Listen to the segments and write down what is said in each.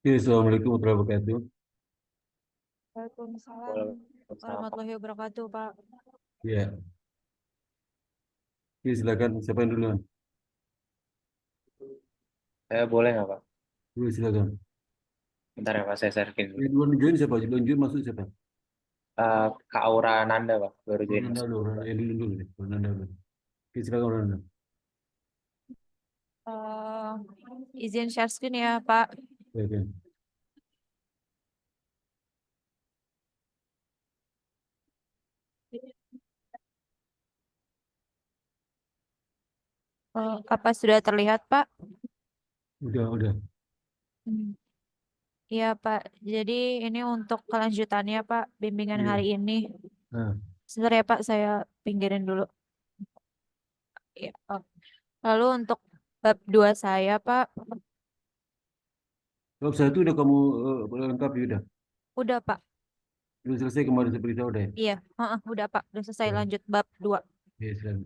Oke, Assalamualaikum warahmatullahi wabarakatuh. Waalaikumsalam Waalaikumsalam Pak. warahmatullahi wabarakatuh, Pak. Ya, oke, silakan. Siapa yang duluan? Saya boleh nggak Pak? Dulu silakan. Bentar ya Pak, saya sharing dulu. Yang duluan join siapa? Duluan join masuk siapa? Kak Aura Nanda Pak, baru join Nanda masuk. dulu. Yang dulu deh. Nanda dulu. Oke, silakan Nanda. Eh, izin share screen ya, Pak. Oke. Apa sudah terlihat, Pak? Udah. Hmm. Iya, Pak. Jadi ini untuk kelanjutannya, Pak, bimbingan Iya. hari ini. Nah, Sebentar ya, Pak, saya pinggirin dulu. Ya. Lalu untuk bab 2 saya, Pak, bab satu udah kamu lengkap ya udah. udah, Pak. Udah selesai kemarin seperti tahu deh. Iya, udah, Pak. Udah selesai, Ya, lanjut bab 2. ya, silakan.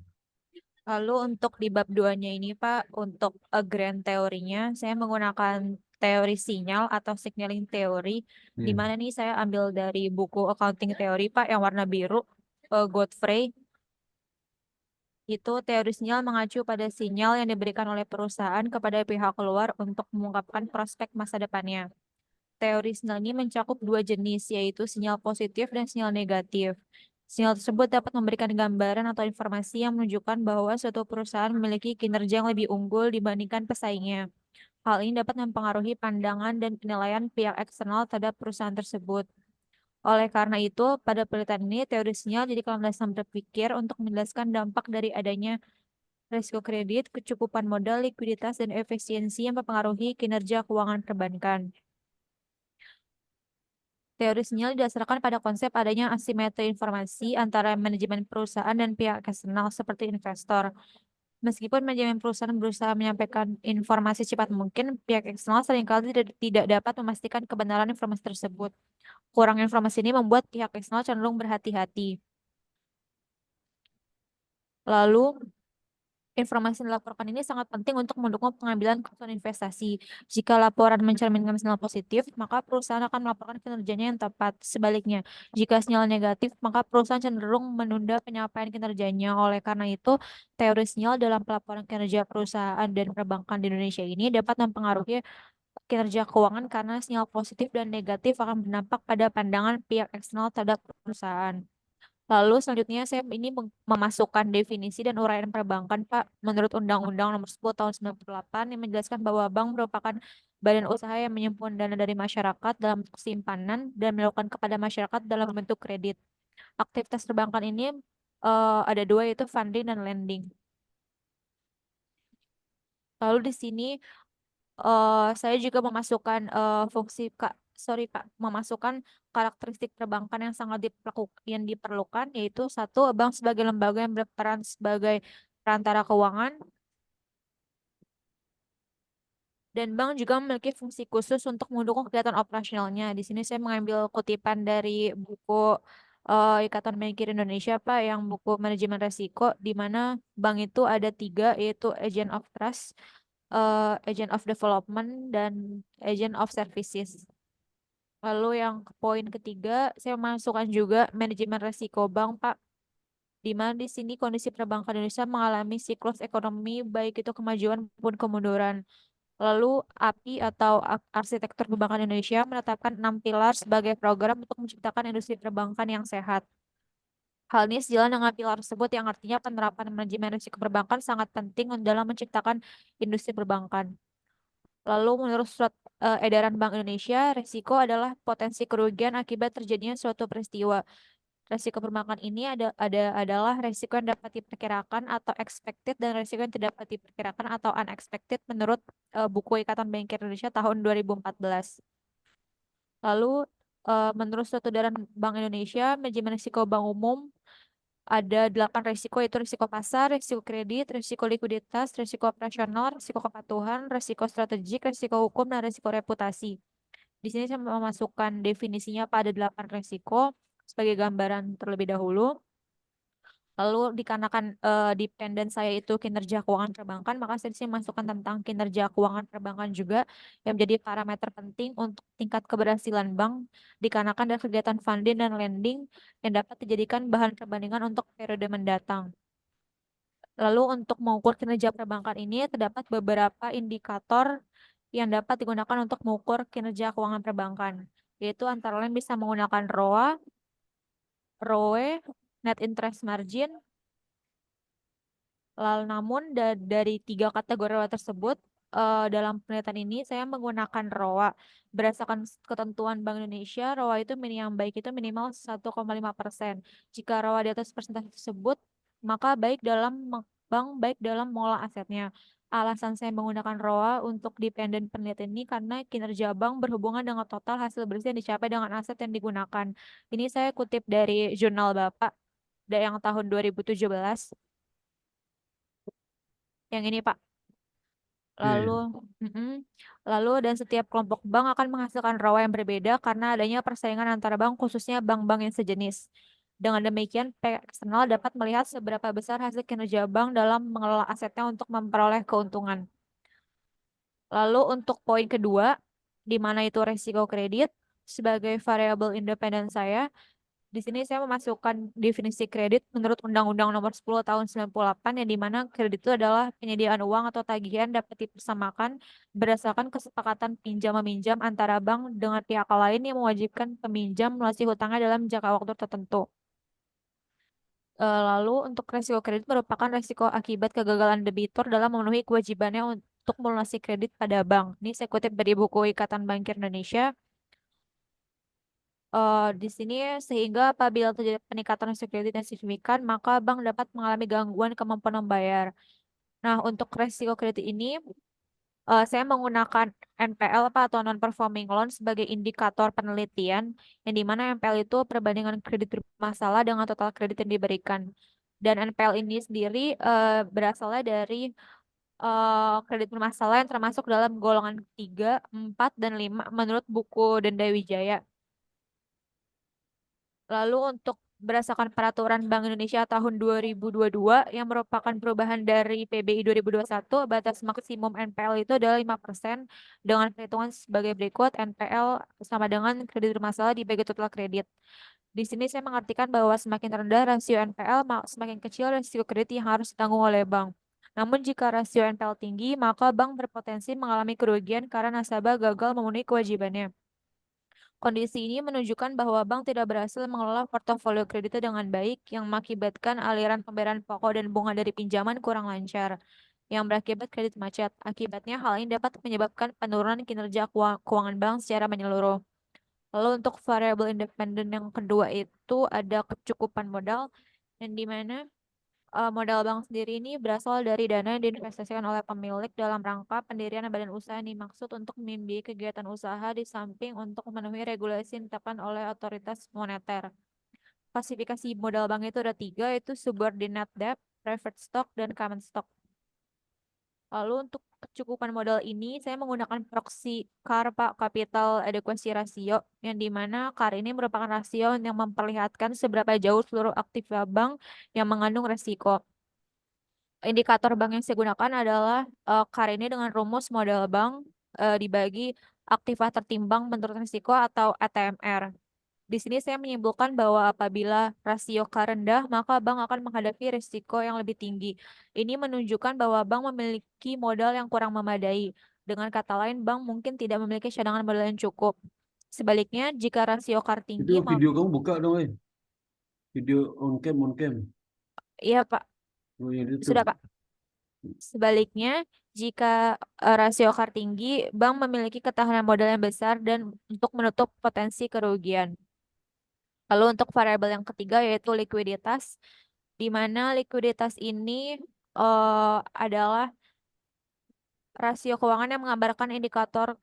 Lalu untuk di bab 2-nya ini, Pak, untuk grand teorinya, saya menggunakan teori sinyal atau signaling teori, di Ya. mana nih saya ambil dari buku accounting teori, Pak, yang warna biru, Godfrey. Itu teori sinyal mengacu pada sinyal yang diberikan oleh perusahaan kepada pihak luar untuk mengungkapkan prospek masa depannya. Teori sinyal ini mencakup dua jenis, yaitu sinyal positif dan sinyal negatif. Sinyal tersebut dapat memberikan gambaran atau informasi yang menunjukkan bahwa suatu perusahaan memiliki kinerja yang lebih unggul dibandingkan pesaingnya. Hal ini dapat mempengaruhi pandangan dan penilaian pihak eksternal terhadap perusahaan tersebut. Oleh karena itu, pada penelitian ini, teori sinyal jadi landasan berpikir untuk menjelaskan dampak dari adanya risiko kredit, kecukupan modal, likuiditas, dan efisiensi yang mempengaruhi kinerja keuangan perbankan. Teori sinyal didasarkan pada konsep adanya asimetri informasi antara manajemen perusahaan dan pihak eksternal seperti investor. Meskipun manajemen perusahaan berusaha menyampaikan informasi cepat mungkin, pihak eksternal seringkali tidak dapat memastikan kebenaran informasi tersebut. Kurang informasi ini membuat pihak eksternal cenderung berhati-hati. Lalu, informasi yang dilaporkan ini sangat penting untuk mendukung pengambilan keputusan investasi. Jika laporan mencerminkan sinyal positif, maka perusahaan akan melaporkan kinerjanya yang tepat. Sebaliknya, jika sinyal negatif, maka perusahaan cenderung menunda penyampaian kinerjanya. Oleh karena itu, teori sinyal dalam pelaporan kinerja perusahaan dan perbankan di Indonesia ini dapat mempengaruhi kinerja keuangan karena sinyal positif dan negatif akan berdampak pada pandangan pihak eksternal terhadap perusahaan. Lalu selanjutnya saya ini memasukkan definisi dan uraian perbankan, Pak, menurut Undang-Undang Nomor 10 Tahun 98 yang menjelaskan bahwa bank merupakan badan usaha yang menyimpan dana dari masyarakat dalam bentuk simpanan dan melakukan kepada masyarakat dalam bentuk kredit. Aktivitas perbankan ini ada dua, yaitu funding dan lending. Lalu di sini saya juga memasukkan fungsi Kak, sorry Pak, memasukkan karakteristik perbankan yang sangat yang diperlukan, yaitu satu, bank sebagai lembaga yang berperan sebagai perantara keuangan, dan bank juga memiliki fungsi khusus untuk mendukung kegiatan operasionalnya. Di sini saya mengambil kutipan dari buku Ikatan Bankir Indonesia, Pak, yang buku manajemen resiko, di mana bank itu ada tiga, yaitu agent of trust, agent of development, dan agent of services. Lalu yang poin ketiga, saya masukkan juga manajemen resiko bank, Pak, di mana di sini kondisi perbankan Indonesia mengalami siklus ekonomi, baik itu kemajuan maupun kemunduran. Lalu API atau Arsitektur Perbankan Indonesia menetapkan 6 pilar sebagai program untuk menciptakan industri perbankan yang sehat. Hal ini sejalan dengan pilar tersebut, yang artinya penerapan manajemen risiko perbankan sangat penting dalam menciptakan industri perbankan. Lalu menurut surat edaran Bank Indonesia, risiko adalah potensi kerugian akibat terjadinya suatu peristiwa. Risiko perbankan ini adalah risiko yang dapat diperkirakan atau expected, dan risiko yang tidak dapat diperkirakan atau unexpected menurut buku Ikatan Bankir Indonesia tahun 2014. Lalu menurut surat edaran Bank Indonesia, manajemen risiko bank umum ada 8 risiko, yaitu risiko pasar, risiko kredit, risiko likuiditas, risiko operasional, risiko kepatuhan, risiko strategik, risiko hukum, dan risiko reputasi. Di sini saya memasukkan definisinya pada 8 risiko sebagai gambaran terlebih dahulu. Lalu dikarenakan dependen saya itu kinerja keuangan perbankan, maka saya di sini masukkan tentang kinerja keuangan perbankan juga yang menjadi parameter penting untuk tingkat keberhasilan bank dikarenakan dari kegiatan funding dan lending yang dapat dijadikan bahan perbandingan untuk periode mendatang. Lalu untuk mengukur kinerja perbankan ini terdapat beberapa indikator yang dapat digunakan untuk mengukur kinerja keuangan perbankan, yaitu antara lain bisa menggunakan ROA, ROE, net interest margin. Lalu namun dari 3 kategori ROA tersebut, dalam penelitian ini saya menggunakan ROA. Berdasarkan ketentuan Bank Indonesia, ROA itu yang baik itu minimal 1,5%. Jika ROA di atas persentase tersebut, maka bank baik dalam mengolah asetnya. Alasan saya menggunakan ROA untuk dependen penelitian ini karena kinerja bank berhubungan dengan total hasil bersih yang dicapai dengan aset yang digunakan. Ini saya kutip dari jurnal Bapak yang tahun 2017. Yang ini, Pak. Iya. Lalu dan setiap kelompok bank akan menghasilkan ROA yang berbeda karena adanya persaingan antara bank, khususnya bank-bank yang sejenis. Dengan demikian, pihak eksternal dapat melihat seberapa besar hasil kinerja bank dalam mengelola asetnya untuk memperoleh keuntungan. Lalu untuk poin kedua, di mana itu resiko kredit, sebagai variabel independen saya, di sini saya memasukkan definisi kredit menurut Undang-Undang Nomor 10 Tahun 98 yang dimana kredit itu adalah penyediaan uang atau tagihan dapat dipersamakan berdasarkan kesepakatan pinjam-meminjam antara bank dengan pihak lain yang mewajibkan peminjam melunasi hutangnya dalam jangka waktu tertentu. Lalu untuk resiko kredit merupakan resiko akibat kegagalan debitur dalam memenuhi kewajibannya untuk melunasi kredit pada bank. Ini saya kutip dari buku Ikatan Bankir Indonesia. Di sini sehingga apabila terjadi peningkatan resiko kredit yang signifikan, maka bank dapat mengalami gangguan kemampuan membayar. Nah, untuk resiko kredit ini, saya menggunakan NPL atau non-performing loan sebagai indikator penelitian, yang dimana NPL itu perbandingan kredit bermasalah dengan total kredit yang diberikan. Dan NPL ini sendiri berasalnya dari kredit bermasalah yang termasuk dalam golongan 3, 4, dan 5 menurut buku Denda Wijaya. Lalu untuk berdasarkan peraturan Bank Indonesia tahun 2022 yang merupakan perubahan dari PBI 2021, batas maksimum NPL itu adalah 5% dengan perhitungan sebagai berikut. NPL sama dengan kredit bermasalah dibagi total kredit. Di sini saya mengartikan bahwa semakin rendah rasio NPL, semakin kecil risiko kredit yang harus ditanggung oleh bank. Namun jika rasio NPL tinggi, maka bank berpotensi mengalami kerugian karena nasabah gagal memenuhi kewajibannya. Kondisi ini menunjukkan bahwa bank tidak berhasil mengelola portofolio kreditnya dengan baik, yang mengakibatkan aliran pembayaran pokok dan bunga dari pinjaman kurang lancar, yang berakibat kredit macet. Akibatnya, hal ini dapat menyebabkan penurunan kinerja keuangan bank secara menyeluruh. Lalu untuk variabel independen yang kedua itu ada kecukupan modal, yang dimana modal bank sendiri ini berasal dari dana yang diinvestasikan oleh pemilik dalam rangka pendirian badan usaha yang dimaksud untuk membiayai kegiatan usaha di samping untuk memenuhi regulasi yang ditetapkan oleh otoritas moneter. Klasifikasi modal bank itu ada 3, yaitu subordinate debt, preferred stock, dan common stock. Lalu untuk kecukupan modal ini saya menggunakan proxy CAR, Pak, Capital Adequacy Ratio, yang dimana CAR ini merupakan rasio yang memperlihatkan seberapa jauh seluruh aktif bank yang mengandung resiko. Indikator bank yang saya gunakan adalah CAR ini dengan rumus modal bank dibagi aktiva tertimbang menurut risiko atau ATMR. Di sini saya menyimpulkan bahwa apabila rasio CAR rendah, maka bank akan menghadapi risiko yang lebih tinggi. Ini menunjukkan bahwa bank memiliki modal yang kurang memadai. Dengan kata lain, bank mungkin tidak memiliki cadangan modal yang cukup. Sebaliknya, jika rasio CAR Itu tinggi, video kamu buka dong, video on cam. iya, Pak, Oh, yang itu. sudah, Pak. Sebaliknya, jika rasio CAR tinggi, bank memiliki ketahanan modal yang besar dan untuk menutup potensi kerugian. Lalu untuk variabel yang ketiga yaitu likuiditas, di mana likuiditas ini adalah rasio keuangan yang menggambarkan indikator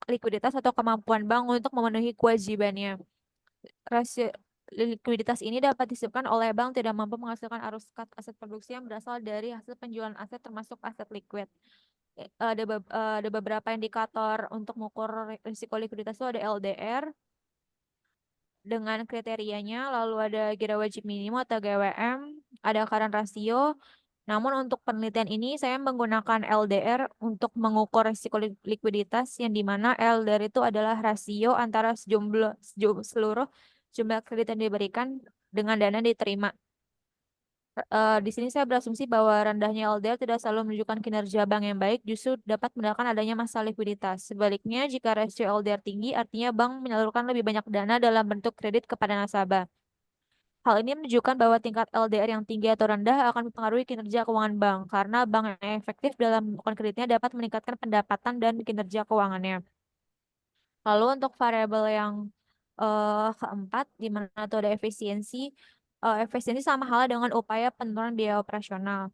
likuiditas atau kemampuan bank untuk memenuhi kewajibannya. Rasio likuiditas ini dapat disebabkan oleh bank tidak mampu menghasilkan arus aset produksi yang berasal dari hasil penjualan aset termasuk aset likuid. Ada beberapa indikator untuk mengukur risiko likuiditas itu ada LDR dengan kriterianya, lalu ada giro wajib minimum atau GWM, ada current ratio. Namun untuk penelitian ini saya menggunakan LDR untuk mengukur risiko likuiditas yang dimana LDR itu adalah rasio antara seluruh jumlah kredit yang diberikan dengan dana yang diterima. Di sini saya berasumsi bahwa rendahnya LDR tidak selalu menunjukkan kinerja bank yang baik, justru dapat menandakan adanya masalah likuiditas. Sebaliknya, jika rasio LDR tinggi, artinya bank menyalurkan lebih banyak dana dalam bentuk kredit kepada nasabah. Hal ini menunjukkan bahwa tingkat LDR yang tinggi atau rendah akan mempengaruhi kinerja keuangan bank, karena bank yang efektif dalam melakukan kreditnya dapat meningkatkan pendapatan dan kinerja keuangannya. Lalu untuk variabel yang keempat, di mana itu ada efisiensi. Efisiensi sama halnya dengan upaya penurunan biaya operasional.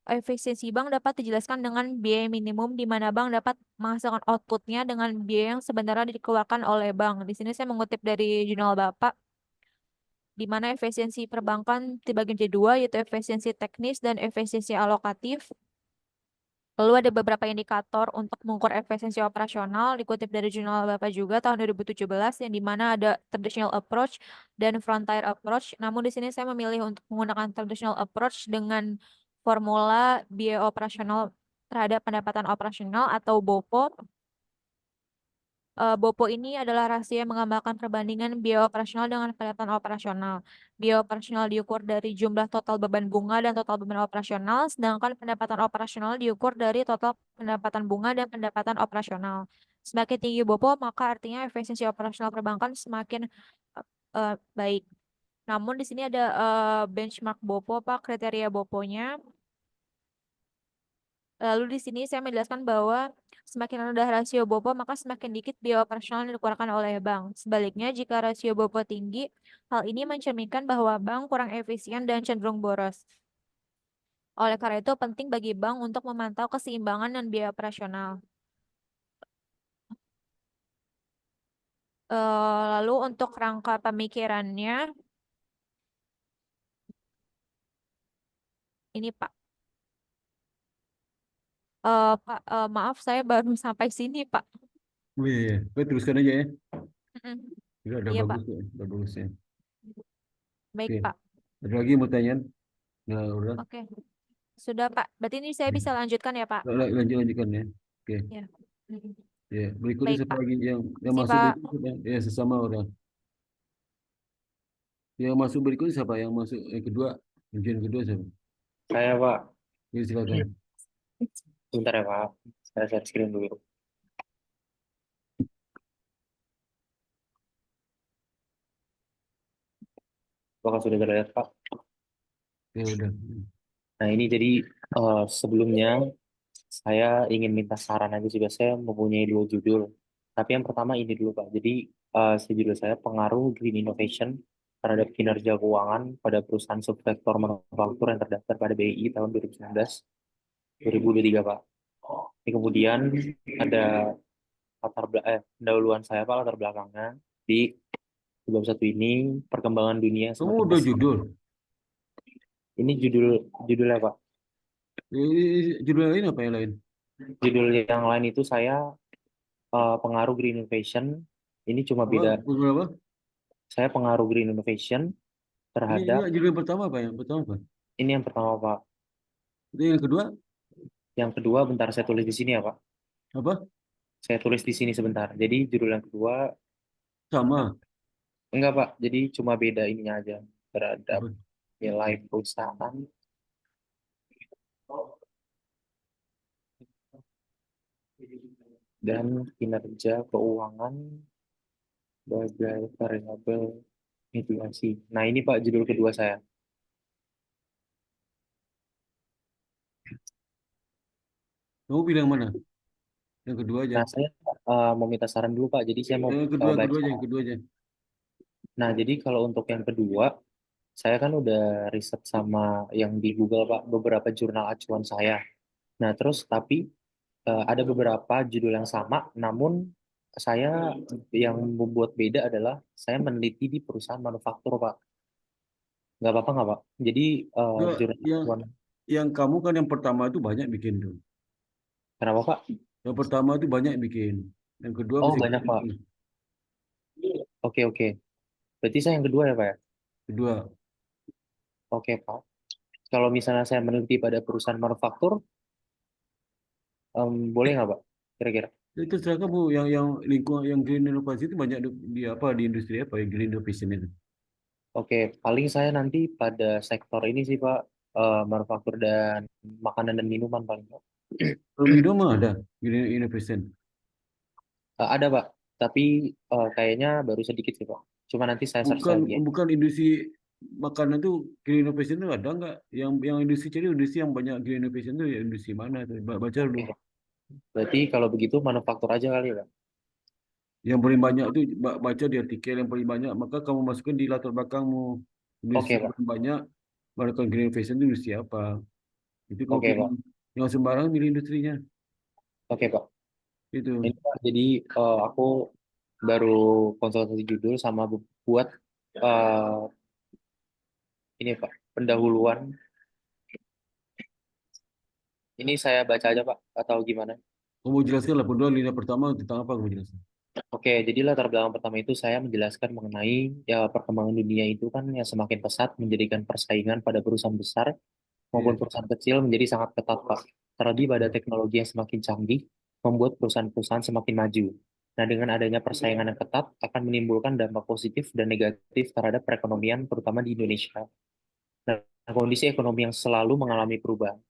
Efisiensi bank dapat dijelaskan dengan biaya minimum di mana bank dapat menghasilkan outputnya dengan biaya yang sebenarnya dikeluarkan oleh bank. Di sini saya mengutip dari jurnal Bapak, di mana efisiensi perbankan dibagi menjadi dua, yaitu efisiensi teknis dan efisiensi alokatif. Lalu ada beberapa indikator untuk mengukur efisiensi operasional, dikutip dari jurnal Bapak juga tahun 2017, yang di mana ada traditional approach dan frontier approach. Namun di sini saya memilih untuk menggunakan traditional approach dengan formula biaya operasional terhadap pendapatan operasional atau BOPO. BOPO ini adalah rasio yang menggambarkan perbandingan biaya operasional dengan pendapatan operasional. Biaya operasional diukur dari jumlah total beban bunga dan total beban operasional, sedangkan pendapatan operasional diukur dari total pendapatan bunga dan pendapatan operasional. Semakin tinggi BOPO, maka artinya efisiensi operasional perbankan semakin baik. Namun di sini ada benchmark BOPO, Pak, kriteria BOPO-nya. Lalu di sini saya menjelaskan bahwa semakin rendah rasio BOPO, maka semakin dikit biaya operasional yang dikeluarkan oleh bank. Sebaliknya, jika rasio BOPO tinggi, hal ini mencerminkan bahwa bank kurang efisien dan cenderung boros. Oleh karena itu, penting bagi bank untuk memantau keseimbangan dan biaya operasional. Lalu untuk rangka pemikirannya, ini Pak. Pak, maaf saya baru sampai sini, Pak. Oh, iya, iya. Baik, teruskan aja ya. Mm-mm. Udah Iya, Pak. bagus ya. Udah bagus ya. Baik, Oke. Pak. Ada lagi mau tanya? Nah, udah. Oke. Sudah, Pak. Berarti ini saya bisa lanjutkan ya, Pak? Lanjutkan ya. Oke. Ya. Mm-mm. Ya, berikutnya Baik, siapa Pak. lagi yang Si masuk Pak. berikutnya siapa? Ya, sesama orang. Yang masuk berikutnya siapa? Yang masuk yang kedua, ujian kedua siapa? Saya Pak, Jadi silakan. bentar ya Pak, saya share screen dulu. Apakah sudah terlihat Pak? Ya udah. Nah ini jadi sebelumnya saya ingin minta saran aja juga, saya mempunyai dua judul. Tapi yang pertama ini dulu Pak, jadi judul saya pengaruh Green Innovation terhadap kinerja keuangan pada perusahaan subsektor manufaktur yang terdaftar pada BI tahun 2019-2023 Pak. Ini kemudian ada pendahuluan saya Pak, latar belakangnya di bab satu ini perkembangan dunia Kamu semakin udah pesat. judul. Ini judulnya Pak. Judul lain apa yang lain? Judul yang lain itu saya pengaruh Green Innovation. Ini cuma Apa? beda. Judul apa? Saya pengaruh Green Innovation Ini terhadap judul yang pertama apa? Yang pertama apa? ini yang pertama Pak. Itu yang kedua Yang kedua bentar saya tulis di sini ya Pak. apa? Saya tulis di sini sebentar. Jadi judul yang kedua Sama. enggak Pak. Jadi cuma beda ininya aja terhadap Apa? nilai perusahaan dan kinerja keuangan sebagai variabel mitigasi. Nah, ini Pak judul kedua saya. Kamu bilang mana? Yang kedua aja. Nah, saya mau minta saran dulu Pak. Jadi saya mau Yang kedua, kedua baca. aja, yang kedua aja. Nah, jadi kalau untuk yang kedua, saya kan udah riset sama yang di Google Pak, beberapa jurnal acuan saya. Nah, terus tapi ada beberapa judul yang sama, namun saya yang membuat beda adalah saya meneliti di perusahaan manufaktur Pak. Nggak apa-apa nggak Pak? Jadi Enggak, jurnal acuan. yang kamu kan yang pertama itu banyak bikin tuh. Kenapa Pak? Yang pertama itu banyak bikin. Yang kedua Oh, masih banyak Pak. bikin. Oke, oke. Berarti saya yang kedua ya Pak ya? Kedua. Oke Pak. Kalau misalnya saya meneliti pada perusahaan manufaktur, boleh nggak Pak? Kira-kira. Itu terserah kamu yang lingkungan yang green inovasi itu banyak di apa di industri apa yang green innovation itu. Oke, paling saya nanti pada sektor ini sih Pak, manufaktur dan makanan dan minuman paling Pak. Kalau minum mah ada green innovation. Ada Pak, tapi kayaknya baru sedikit sih Pak. Cuma nanti saya search Bukan lagi ya. bukan industri makanan tuh green innovation itu ada nggak? Yang industri jadi industri yang banyak green innovation itu ya industri mana tuh? Baca dulu. Oke, berarti kalau begitu manufaktur aja kali ya Pak. Yang paling banyak itu baca di artikel yang paling banyak, maka kamu masukkan di latar belakangmu. Industri Oke Pak, paling banyak melakukan green innovation itu industri apa? Itu kamu oke pilih Pak, yang sembarang pilih industrinya. oke Pak. Itu. Ini Pak, jadi aku baru konsultasi judul sama buat eh, ini Pak, pendahuluan. Ini saya baca aja Pak, atau gimana? Kamu jelaskan lah dua lini pertama tentang apa kamu jelaskan. Oke, jadi latar belakang pertama itu saya menjelaskan mengenai ya perkembangan dunia itu kan yang semakin pesat menjadikan persaingan pada perusahaan besar maupun Iya. perusahaan kecil menjadi sangat ketat, Pak. Terlebih pada teknologi yang semakin canggih membuat perusahaan-perusahaan semakin maju. Nah, dengan adanya persaingan yang ketat akan menimbulkan dampak positif dan negatif terhadap perekonomian terutama di Indonesia. Nah, kondisi ekonomi yang selalu mengalami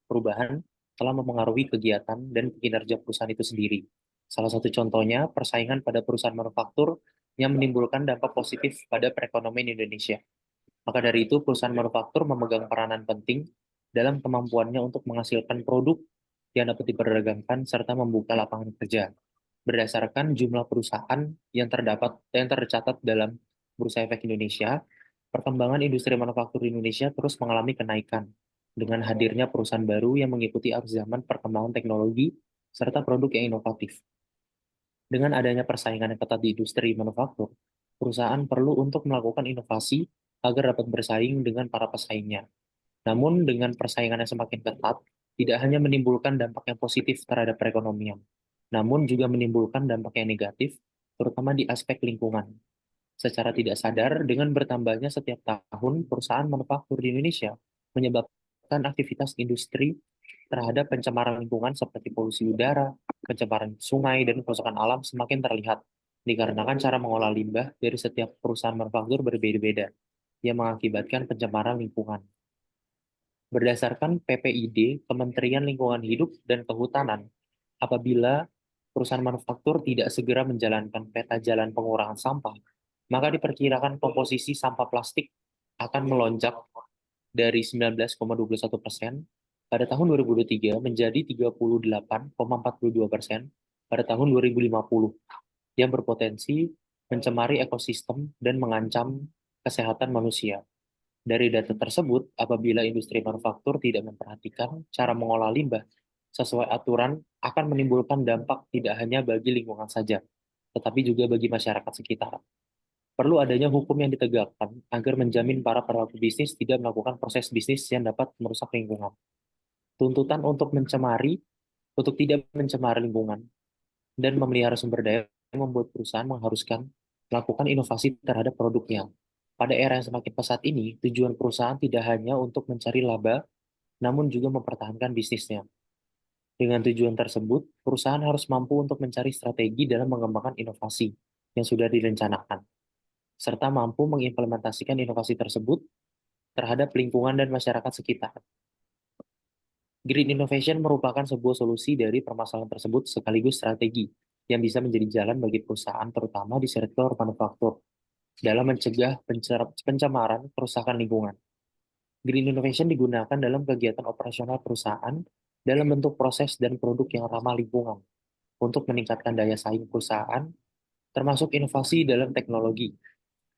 perubahan telah memengaruhi kegiatan dan kinerja perusahaan itu sendiri. Salah satu contohnya, persaingan pada perusahaan manufaktur yang menimbulkan dampak positif pada perekonomian Indonesia. Maka dari itu, perusahaan manufaktur memegang peranan penting dalam kemampuannya untuk menghasilkan produk yang dapat diperdagangkan serta membuka lapangan kerja. Berdasarkan jumlah perusahaan yang tercatat dalam Bursa Efek Indonesia, perkembangan industri manufaktur di Indonesia terus mengalami kenaikan dengan hadirnya perusahaan baru yang mengikuti arus zaman perkembangan teknologi serta produk yang inovatif. Dengan adanya persaingan yang ketat di industri manufaktur, perusahaan perlu untuk melakukan inovasi agar dapat bersaing dengan para pesaingnya. Namun dengan persaingan yang semakin ketat, tidak hanya menimbulkan dampak yang positif terhadap perekonomian, namun juga menimbulkan dampak yang negatif, terutama di aspek lingkungan. Secara tidak sadar, dengan bertambahnya setiap tahun perusahaan manufaktur di Indonesia menyebabkan aktivitas industri terhadap pencemaran lingkungan seperti polusi udara, pencemaran sungai, dan kerusakan alam semakin terlihat, dikarenakan cara mengolah limbah dari setiap perusahaan manufaktur berbeda-beda, yang mengakibatkan pencemaran lingkungan. Berdasarkan PPID, Kementerian Lingkungan Hidup dan Kehutanan, apabila perusahaan manufaktur tidak segera menjalankan peta jalan pengurangan sampah, maka diperkirakan komposisi sampah plastik akan melonjak dari 19,21% pada tahun 2023 menjadi 38,42% pada tahun 2050, yang berpotensi mencemari ekosistem dan mengancam kesehatan manusia. Dari data tersebut, apabila industri manufaktur tidak memperhatikan cara mengolah limbah sesuai aturan, akan menimbulkan dampak tidak hanya bagi lingkungan saja, tetapi juga bagi masyarakat sekitar. Perlu adanya hukum yang ditegakkan agar menjamin para pelaku bisnis tidak melakukan proses bisnis yang dapat merusak lingkungan. Tuntutan untuk tidak mencemari lingkungan, dan memelihara sumber daya yang membuat perusahaan mengharuskan melakukan inovasi terhadap produknya. Pada era yang semakin pesat ini, tujuan perusahaan tidak hanya untuk mencari laba, namun juga mempertahankan bisnisnya. Dengan tujuan tersebut, perusahaan harus mampu untuk mencari strategi dalam mengembangkan inovasi yang sudah direncanakan, serta mampu mengimplementasikan inovasi tersebut terhadap lingkungan dan masyarakat sekitar. Green innovation merupakan sebuah solusi dari permasalahan tersebut sekaligus strategi yang bisa menjadi jalan bagi perusahaan terutama di sektor manufaktur dalam mencegah pencemaran kerusakan lingkungan. Green innovation digunakan dalam kegiatan operasional perusahaan dalam bentuk proses dan produk yang ramah lingkungan untuk meningkatkan daya saing perusahaan, termasuk inovasi dalam teknologi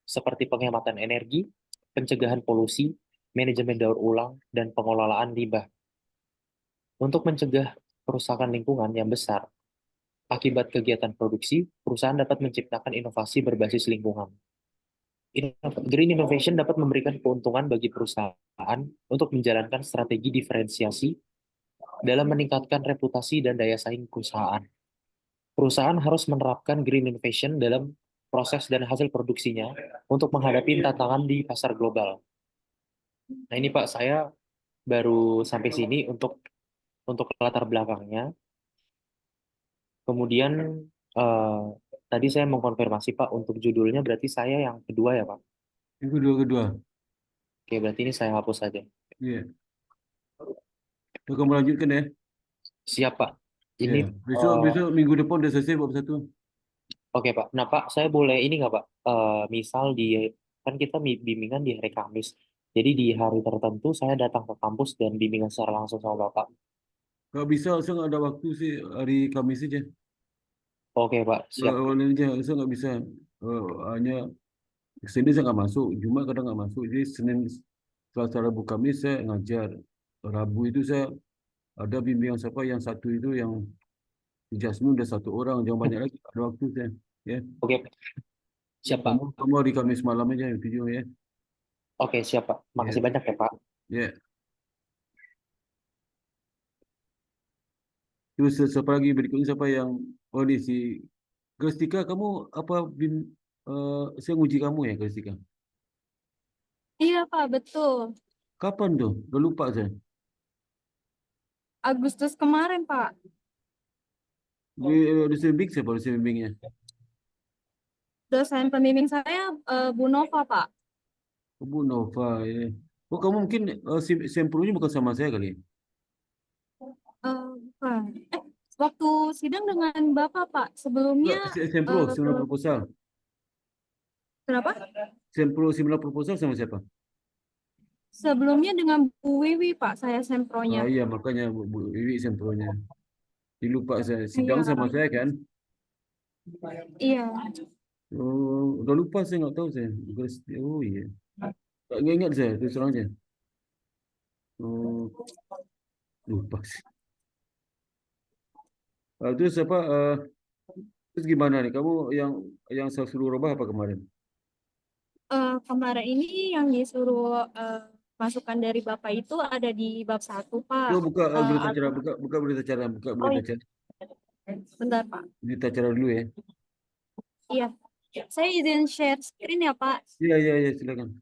seperti penghematan energi, pencegahan polusi, manajemen daur ulang, dan pengelolaan limbah. Untuk mencegah kerusakan lingkungan yang besar akibat kegiatan produksi, perusahaan dapat menciptakan inovasi berbasis lingkungan. Green innovation dapat memberikan keuntungan bagi perusahaan untuk menjalankan strategi diferensiasi dalam meningkatkan reputasi dan daya saing perusahaan. Perusahaan harus menerapkan green innovation dalam proses dan hasil produksinya untuk menghadapi tantangan di pasar global. Nah ini Pak, saya baru sampai sini untuk latar belakangnya. Kemudian eh, tadi saya mau konfirmasi Pak, untuk judulnya berarti saya yang kedua ya Pak. Yang kedua. Oke, berarti ini saya hapus saja. Iya. So, kamu lanjutkan ya. Siap Pak. Iya. Ini Besok eh, besok minggu depan udah selesai bab 1. oke Pak. Nah Pak, saya boleh ini nggak Pak? Misal kan kita bimbingan di hari Kamis. Jadi di hari tertentu saya datang ke kampus dan bimbingan secara langsung sama Bapak. Kalau bisa, saya nggak ada waktu sih hari Kamis aja. Oke Pak, siap. Online aja, saya nggak bisa. Hanya Senin saya nggak masuk, Jumat kadang nggak masuk. Jadi Senin, Selasa, Rabu, Kamis saya ngajar. Rabu itu saya ada bimbingan siapa yang satu itu yang di Jasmine udah 1 orang, jangan banyak lagi. Ada waktu saya. Ya, Oke, siap Pak. kamu hari Kamis malam aja video ya. Oke, siap Pak. Ya, Makasih banyak ya Pak. ya. Terus siapa lagi berikutnya siapa yang ini si Gustika, kamu apa saya nguji kamu ya Gustika. Iya, Pak, betul. Kapan tuh? Udah lupa saya. Agustus kemarin, Pak. Dosen bimbing siapa dosen bimbingnya? Dosen pembimbing saya Bu Nova, Pak. Oh, Bu Nova ya. Oh, kamu mungkin sampelnya bukan sama saya kali ya? Bukan. Waktu sidang dengan Bapak, Pak. Sebelumnya, Enggak, sempro, seminar proposal. kenapa? Seminar proposal sama siapa? Sebelumnya dengan Bu Wiwi, Pak, saya Ah sempronya. iya, makanya Bu Wiwi sempronya. Dilupa saya. Sidang Iya, sama saya kan? iya. Oh, udah lupa saya nggak tahu saya. Oh iya. Nggak ingat saya, terus terang aja. Oh, lupa sih. Terus apa? Terus gimana nih? Kamu yang saya suruh rubah apa kemarin? Kemarin ini yang disuruh masukan dari Bapak itu ada di bab 1, Pak. Coba buka berita acara, Alfa- buka berita acara, buka Oh, berita iya. acara, Bentar, Pak. berita acara dulu ya. Iya. Saya izin share screen ya, Pak. Iya, silakan.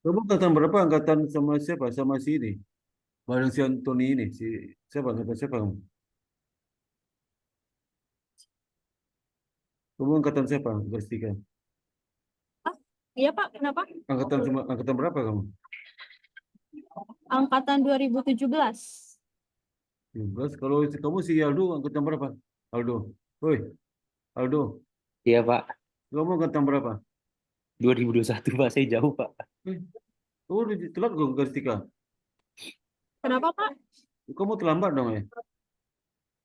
Kamu angkatan berapa? Angkatan sama siapa? Sama si ini. Bareng si Anthony ini. Siapa? Angkatan siapa kamu? Kamu angkatan siapa? Berstika. Iya, Pak. Kenapa? Angkatan berapa kamu? Angkatan 2017. 17. Kalau kamu si Aldo angkatan berapa? Aldo. Woi, Aldo. Iya Pak. Kamu angkatan berapa? 2021 Pak, saya jauh Pak. Kamu udah telat kok Berstika. Kenapa, Pak? Kamu terlambat dong ya?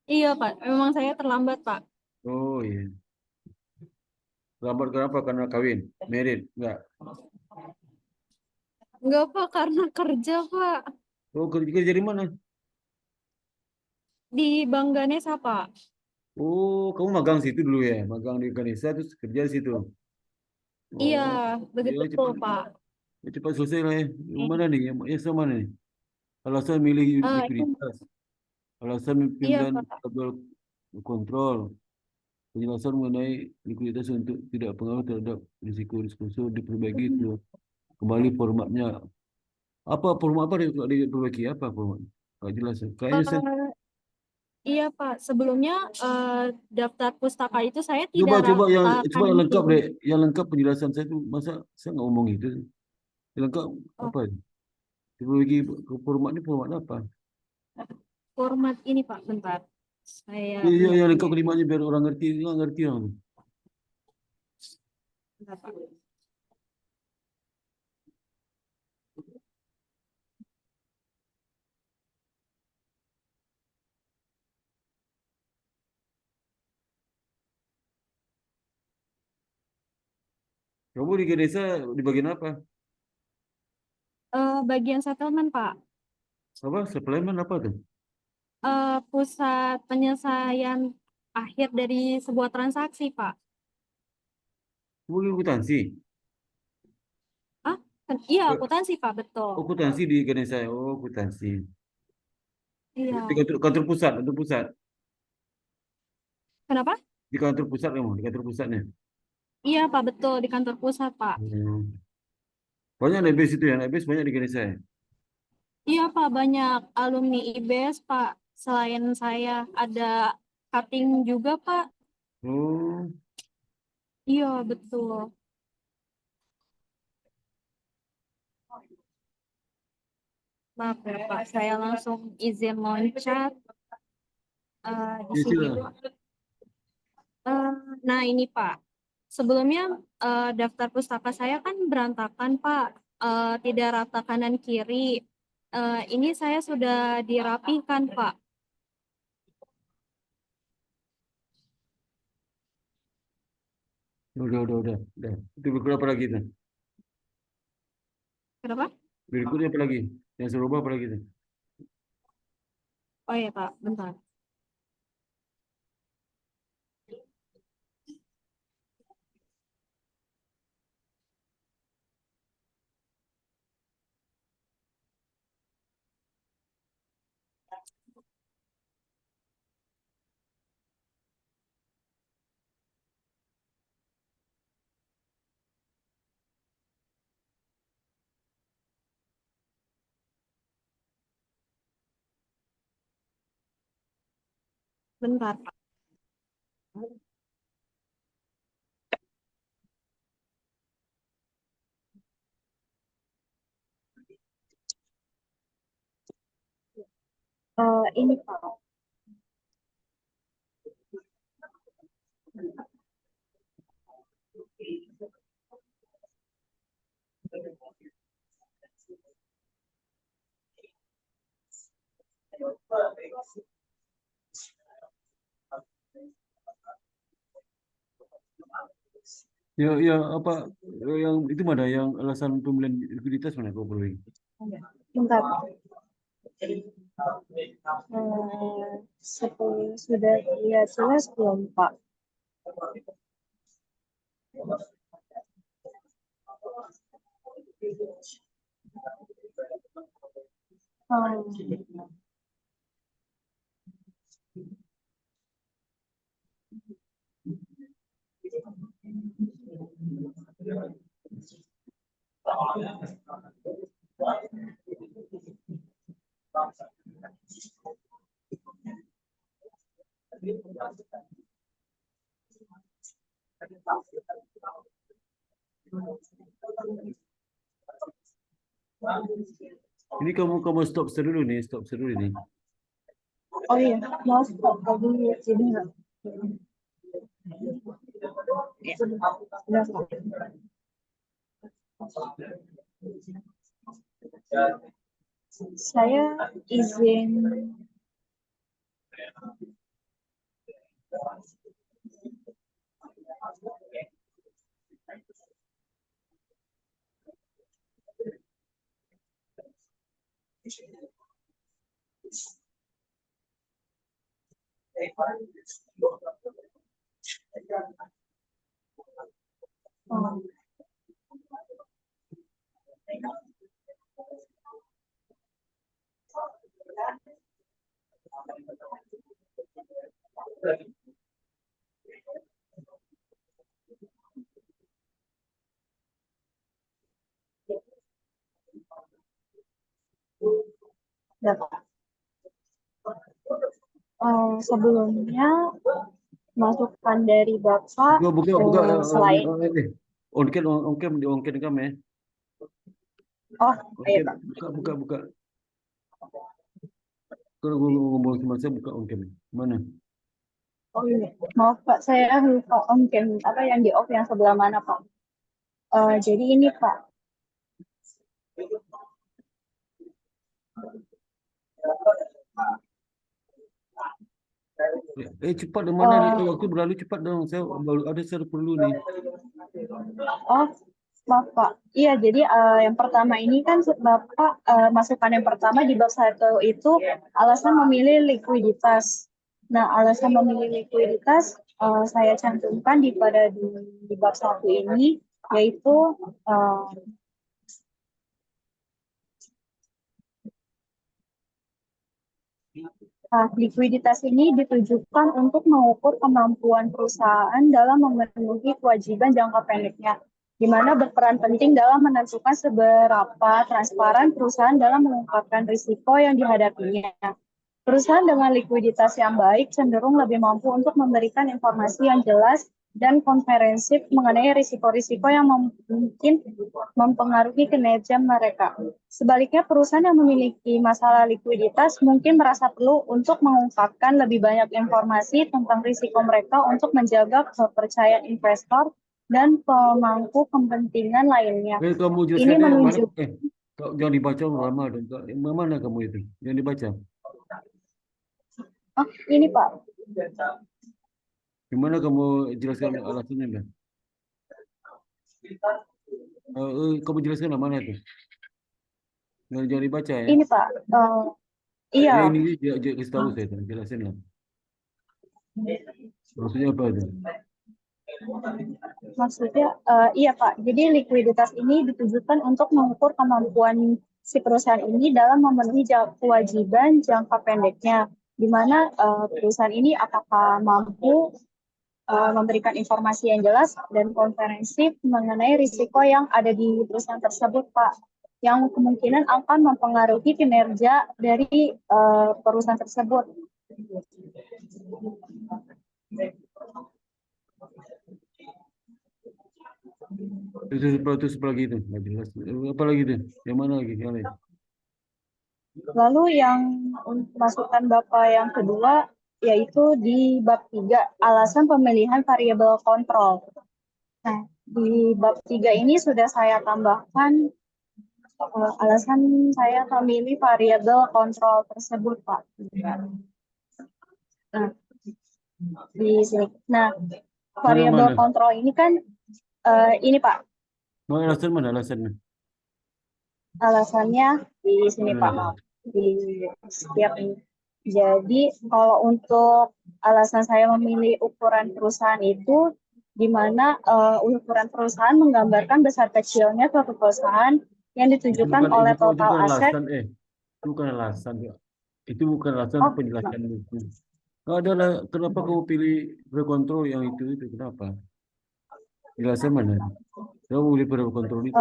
Iya, Pak. Memang saya terlambat, Pak. Oh iya. Terlambat kenapa? Karena kawin? Married? Enggak. Enggak, Pak. Karena kerja, Pak. Oh, kerja di mana? Di Bank Ganesa, Pak. Oh, kamu magang situ dulu ya? Magang di Ganesha terus kerja di situ. Iya, Oh, begitu, ya cepat, Pak. cepat selesai lah ya. Yang mana nih? Yang sama nih? Alasan milih Itu, likuiditas. Alasan iya, pimpinan Pak. tabel kontrol. Penjelasan mengenai likuiditas untuk tidak pengaruh terhadap risiko diperbaiki itu. Kembali formatnya. Apa format apa diperbaiki? Apa format? Nggak jelas. Kayaknya saya Eh, iya, Pak. Sebelumnya daftar pustaka itu saya coba tidak coba ratakan yang gitu. lengkap deh. Yang lengkap penjelasan saya tuh masa saya nggak ngomong itu. Yang lengkap Oh, apa? Diperbaiki format ini format apa? format ini, Pak. Bentar. Saya Iya, lihat. yang lengkap kelimanya biar orang ngerti. Nggak ngerti orang. Bentar, Pak. Kamu di Ganesha di bagian apa? Bagian settlement, Pak. Apa? Suplemen apa tuh? Pusat penyelesaian akhir dari sebuah transaksi, Pak. Kamu di akuntansi. Ah, iya, Eh, akuntansi, Pak, betul. Akuntansi di Ganesha. Oh, akuntansi. Iya. Di kantor pusat, kantor pusat. Kenapa? Di Di kantor pusat kamu, di kantor pusatnya. Iya Pak, betul di kantor pusat Pak. Banyak naik bis itu ya, naik bis banyak di Ganesha ya. Iya Pak, banyak alumni IBS Pak. Selain saya ada cutting juga Pak. Oh, Iya betul. Maaf ya Pak, saya langsung izin loncat di ya sini. sila. Eh, nah ini Pak, sebelumnya daftar pustaka saya kan berantakan Pak. Tidak rata kanan kiri. Ini saya sudah dirapihkan Pak. Udah. Itu berikut apa lagi tuh? Kenapa? Berikutnya apa lagi? Yang suruh ubah apa lagi tuh? Oh iya Pak, bentar. Bentar Pak. Ini Pak. Ya apa? Yang itu mana? Yang alasan pemilihan likuiditas mana kau perlu? Bentar. Sudah lihat jelas belum Pak? Ini kamu stop dulu nih, stop dulu nih. Oh iya, maaf Pak, tadi jadi nggak. Ya, sudah Pak. Saya izin. Oh, ya Pak. Sebelumnya masukan dari Bapak Buka selain on cam kamu ya. oh iya Oke, Pak. buka. Kalau gue ngomong sama saya buka on cam. Mana? Oh iya, maaf Pak, saya lupa on cam apa yang di off yang sebelah mana Pak? Jadi ini Pak. Cepat dong mana? Waktu berlalu cepat dong. Saya perlu nih. Oh, Bapak. Iya, jadi yang pertama ini kan Bapak masukan yang pertama di bab 1 itu alasan memilih likuiditas. Nah, alasan memilih likuiditas saya cantumkan di bab 1 ini yaitu uh, Nah, likuiditas ini ditujukan untuk mengukur kemampuan perusahaan dalam memenuhi kewajiban jangka pendeknya, di mana berperan penting dalam menentukan seberapa transparan perusahaan dalam mengungkapkan risiko yang dihadapinya. Perusahaan dengan likuiditas yang baik cenderung lebih mampu untuk memberikan informasi yang jelas dan komprehensif mengenai risiko-risiko yang mungkin mempengaruhi kinerja mereka. Sebaliknya, perusahaan yang memiliki masalah likuiditas mungkin merasa perlu untuk mengungkapkan lebih banyak informasi tentang risiko mereka untuk menjaga kepercayaan investor dan pemangku kepentingan lainnya. Kamu Ini jelaskan mana? menunjukkan Jangan dibaca lama dong. Mana kamu itu? Yang dibaca. ini Pak. Gimana kamu jelaskan alasannya, Mbak? Kamu jelaskan mana itu? Jangan dibaca ya. Ini Pak. Iya. Ini kasih tahu saya, jelasin lah. Maksudnya apa itu? Maksudnya, iya Pak. Jadi likuiditas ini ditujukan untuk mengukur kemampuan si perusahaan ini dalam memenuhi kewajiban jangka pendeknya, di mana perusahaan ini apakah mampu memberikan informasi yang jelas dan komprehensif mengenai risiko yang ada di perusahaan tersebut, Pak, yang kemungkinan akan mempengaruhi kinerja dari perusahaan tersebut. Itu sebelah gitu, nggak jelas. Apa lagi tuh? Yang mana lagi? Yang lain? Lalu yang masukan Bapak yang kedua yaitu di bab 3, alasan pemilihan variabel kontrol. Nah, di bab 3 ini sudah saya tambahkan alasan saya memilih variabel kontrol tersebut, Pak. Nah, di sini. Nah, variabel Mana? kontrol ini kan ini Pak, Alasan mana alasannya? alasannya di sini Pak, maaf. Di setiap ini. Jadi kalau untuk alasan saya memilih ukuran perusahaan itu, di mana ukuran perusahaan menggambarkan besar kecilnya suatu perusahaan yang ditujukan oleh total aset. Itu bukan alasan ya. Itu bukan alasan Oh, penjelasan itu. Adalah kenapa kamu pilih berkontrol yang itu kenapa? Jelasan mana? Kamu pilih berkontrol itu.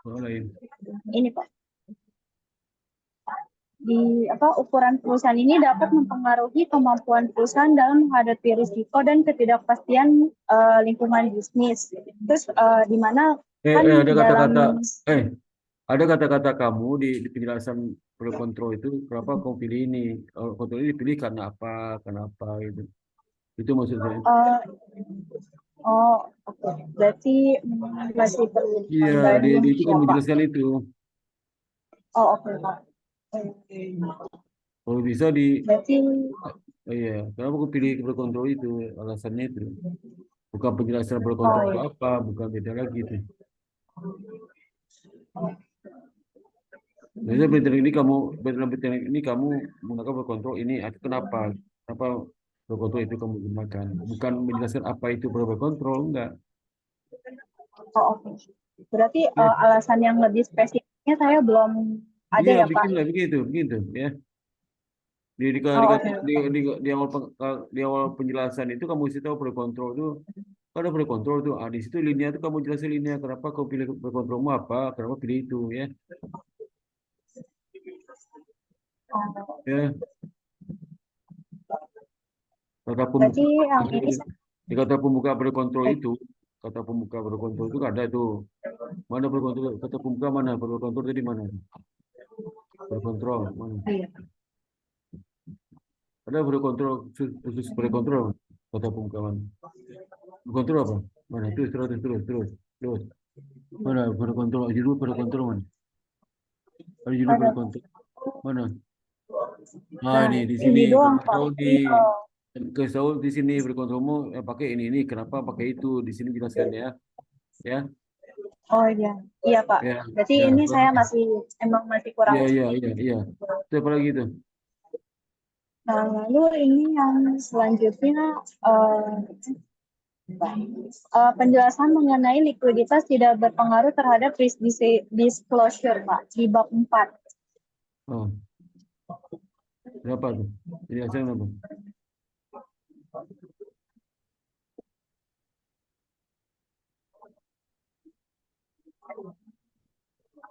Soal lain. Ini Pak. Ukuran perusahaan ini dapat mempengaruhi kemampuan perusahaan dalam menghadapi risiko dan ketidakpastian lingkungan bisnis. Terus di mana kan ada kata-kata dalam ada kata-kata kamu di penjelasan kontrol itu kenapa kamu pilih ini? Kontrol ini dipilih karena apa? Kenapa itu? Itu maksud saya. Oke. Berarti masih perlu Iya, itu kamu jelaskan itu. oke Pak. Kalau bisa Berarti iya, kenapa aku pilih berkontrol itu? Alasannya itu. Bukan penjelasan berkontrol itu apa, bukan beda lagi itu. Biasanya berteknik ini kamu menggunakan berkontrol ini. Kenapa? Kenapa berkontrol itu kamu gunakan? Bukan menjelaskan apa itu berkontrol, enggak. oke. Berarti alasan yang lebih spesifiknya saya belum ada Iya, ya Pak. begitu ya. Di awal penjelasan itu kamu isi tahu berkontrol itu. Kalau berkontrol tuh, di situ linia itu kamu jelasin linia kenapa kau pilih berkontrolmu apa, kenapa pilih itu ya. Ya. Berarti yang ini Di kata pembuka berkontrol itu, ada itu. Mana berkontrol? Kata pembuka mana? Berkontrol tadi mana? Berkontrol mana? Ada berkontrol khusus berkontrol kata pembuka mana? Berkontrol apa? Mana? Terus. Mana berkontrol? Judul berkontrol mana? Ada judul berkontrol mana? Ini di sini. Kalau ke Saul di sini berkontrolmu pakai ini kenapa pakai itu di sini jelaskan ya. Oh iya Pak. Ya, Berarti ini saya masih kurang. Iya. Itu apa lagi itu? Nah, lalu ini yang selanjutnya penjelasan mengenai likuiditas tidak berpengaruh terhadap risk disclosure Pak di bab 4. Berapa tuh? Jadi hasilnya berapa?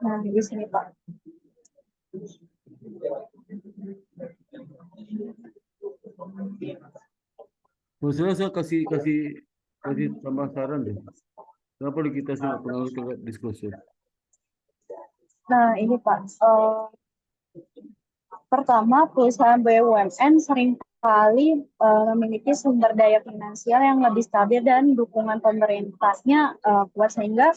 Nah, di sini Pak. Maksudnya saya kasih kasih kasih tambah saran deh. Kenapa di kita semua pengaruh terhadap diskursus? Nah, ini Pak. Pertama, perusahaan BUMN seringkali memiliki sumber daya finansial yang lebih stabil dan dukungan pemerintahnya kuat sehingga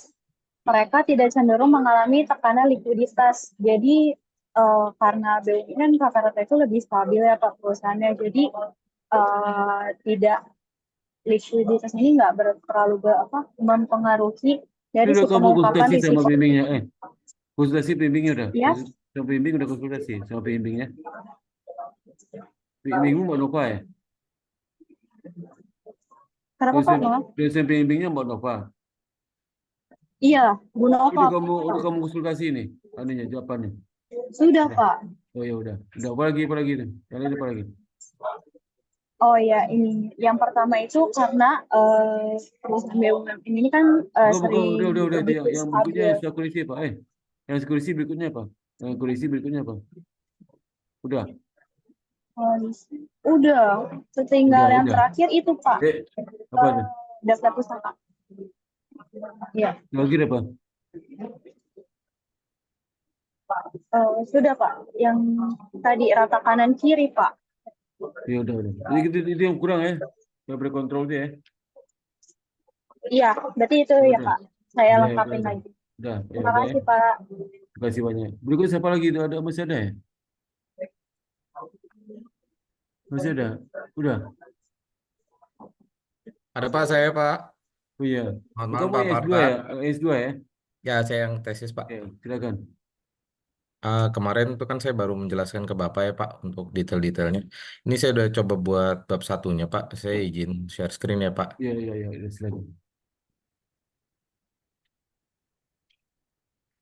mereka tidak cenderung mengalami tekanan likuiditas. Jadi karena BUMN rata-rata itu lebih stabil ya Pak perusahaannya. Jadi tidak likuiditas ini nggak terlalu mempengaruhi Ini dari udah si kamu pengungkapan konsultasi sama risiko. bimbingnya? Konsultasi bimbingnya udah? Ya, Sama bimbing udah konsultasi sama bimbingnya? Bimbingmu Mbak Nova ya? kenapa Pak? Dosen, Maaf. dosen bimbingnya Mbak Nova. Iya, Bu Nova. Udah kamu konsultasi nih, anunya jawabannya. Sudah Udah. Pak. Oh ya udah. Udah apa lagi tuh? Yang lain apa lagi? Oh ya, ini yang pertama itu karena perusahaan BUMN ini kan Bukan, sering udah. lebih Yang berikutnya stabil. yang sekuriti apa? Yang sekuriti berikutnya apa? Yang sekuriti berikutnya apa? Udah, Udah, tinggal yang udah. terakhir itu Pak, Apa tuh? daftar pustaka. Ya, Lagi apa? sudah Pak. Yang tadi rata kanan kiri Pak. Ya udah. Itu yang kurang ya. Yang berkontrol dia ya. Iya, berarti itu ya Udah. Pak. Saya Ya, lengkapin udah. lagi. Udah, ya Terima udah ya. kasih Pak. Terima kasih banyak. Berikut siapa lagi itu? Masih ada ya? Masih ada? Udah. Ada Pak, saya Pak. Oh iya. Selamat malam Kamu Pak yang S2 Parta. ya? S2 ya? Ya, saya yang tesis Pak. Ya, silakan. Kemarin itu kan saya baru menjelaskan ke Bapak ya Pak untuk detail-detailnya. Ini saya udah coba buat bab satunya Pak. Saya izin share screen ya Pak. Ya, silakan.